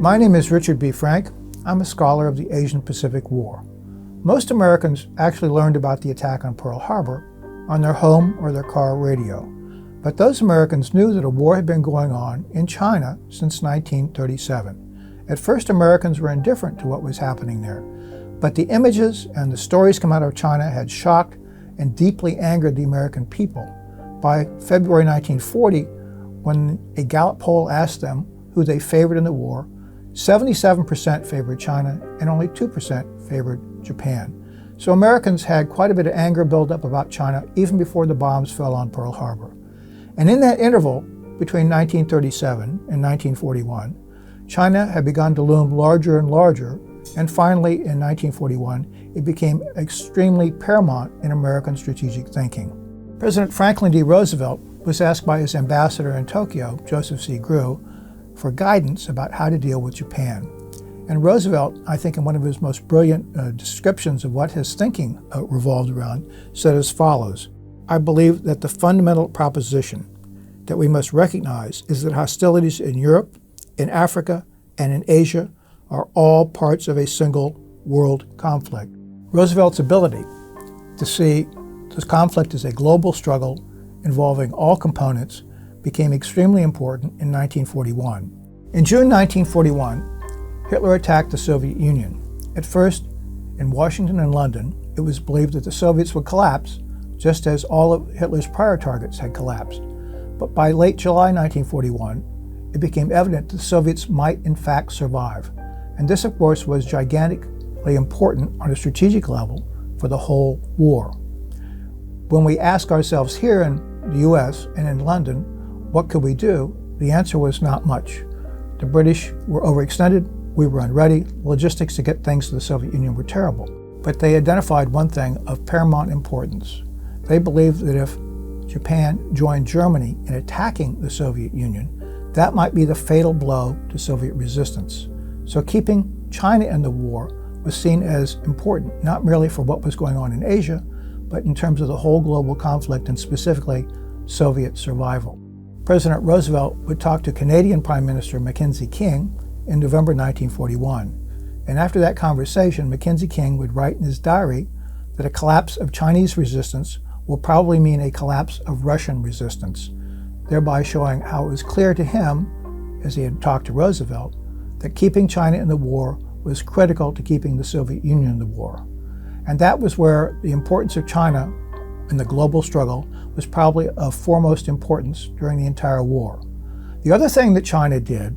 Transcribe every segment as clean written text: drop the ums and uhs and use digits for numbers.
My name is Richard B. Frank. I'm a scholar of the Asian-Pacific War. Most Americans actually learned about the attack on Pearl Harbor on their home or their car radio. But those Americans knew that a war had been going on in China since 1937. At first, Americans were indifferent to what was happening there. But the images and the stories come out of China had shocked and deeply angered the American people. By February 1940, when a Gallup poll asked them who they favored in the war, 77% favored China and only 2% favored Japan. So Americans had quite a bit of anger build up about China even before the bombs fell on Pearl Harbor. And in that interval between 1937 and 1941, China had begun to loom larger and larger, and finally in 1941 it became extremely paramount in American strategic thinking. President Franklin D. Roosevelt was asked by his ambassador in Tokyo, Joseph C. Grew, for guidance about how to deal with Japan. And Roosevelt, I think in one of his most brilliant descriptions of what his thinking revolved around, said as follows: "I believe that the fundamental proposition that we must recognize is that hostilities in Europe, in Africa, and in Asia are all parts of a single world conflict." Roosevelt's ability to see this conflict as a global struggle involving all components became extremely important in 1941. In June 1941, Hitler attacked the Soviet Union. At first, in Washington and London, it was believed that the Soviets would collapse, just as all of Hitler's prior targets had collapsed. But by late July 1941, it became evident that the Soviets might in fact survive. And this, of course, was gigantically important on a strategic level for the whole war. When we ask ourselves here in the US and in London, what could we do? The answer was not much. The British were overextended, we were unready, logistics to get things to the Soviet Union were terrible. But they identified one thing of paramount importance. They believed that if Japan joined Germany in attacking the Soviet Union, that might be the fatal blow to Soviet resistance. So keeping China in the war was seen as important, not merely for what was going on in Asia, but in terms of the whole global conflict and specifically Soviet survival. President Roosevelt would talk to Canadian Prime Minister Mackenzie King in November 1941. And after that conversation, Mackenzie King would write in his diary that a collapse of Chinese resistance will probably mean a collapse of Russian resistance, thereby showing how it was clear to him, as he had talked to Roosevelt, that keeping China in the war was critical to keeping the Soviet Union in the war. And that was where the importance of China in the global struggle was probably of foremost importance during the entire war. The other thing that China did,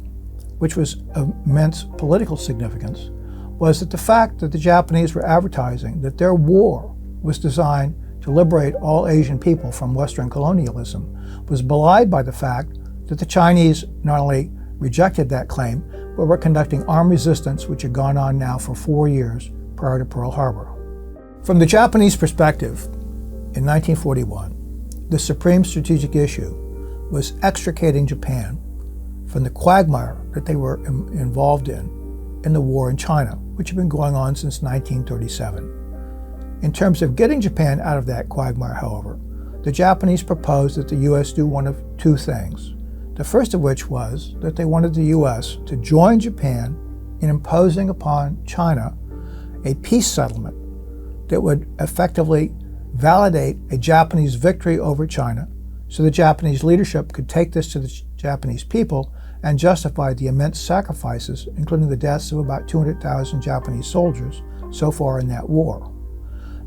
which was of immense political significance, was that the fact that the Japanese were advertising that their war was designed to liberate all Asian people from Western colonialism was belied by the fact that the Chinese not only rejected that claim, but were conducting armed resistance which had gone on now for 4 years prior to Pearl Harbor. From the Japanese perspective, in 1941, the supreme strategic issue was extricating Japan from the quagmire that they were involved in the war in China, which had been going on since 1937. In terms of getting Japan out of that quagmire, however, the Japanese proposed that the U.S. do one of two things. The first of which was that they wanted the U.S. to join Japan in imposing upon China a peace settlement that would effectively validate a Japanese victory over China so the Japanese leadership could take this to the Japanese people and justify the immense sacrifices, including the deaths of about 200,000 Japanese soldiers so far in that war.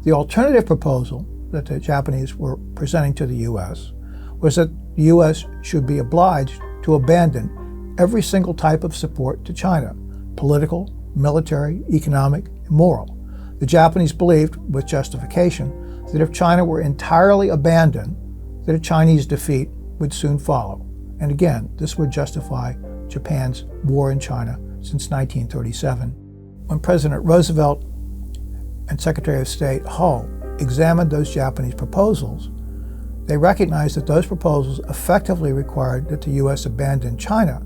The alternative proposal that the Japanese were presenting to the U.S. was that the U.S. should be obliged to abandon every single type of support to China, political, military, economic, and moral. The Japanese believed, with justification, that if China were entirely abandoned, that a Chinese defeat would soon follow. And again, this would justify Japan's war in China since 1937. When President Roosevelt and Secretary of State Hull examined those Japanese proposals, they recognized that those proposals effectively required that the U.S. abandon China.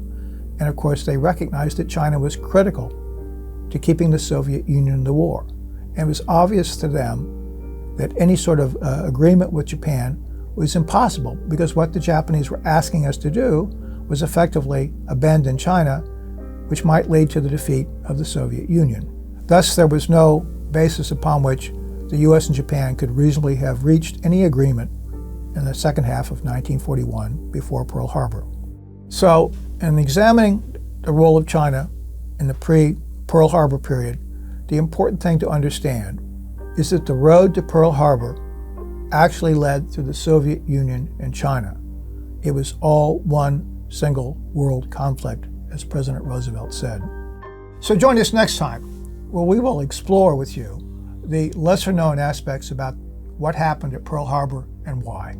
And of course, they recognized that China was critical to keeping the Soviet Union in the war. And it was obvious to them that any sort of agreement with Japan was impossible, because what the Japanese were asking us to do was effectively abandon China which might lead to the defeat of the Soviet Union. Thus, there was no basis upon which the US and Japan could reasonably have reached any agreement in the second half of 1941 before Pearl Harbor. So, in examining the role of China in the pre-Pearl Harbor period, the important thing to understand is that the road to Pearl Harbor actually led through the Soviet Union and China. It was all one single world conflict, as President Roosevelt said. So join us next time, where we will explore with you the lesser-known aspects about what happened at Pearl Harbor and why.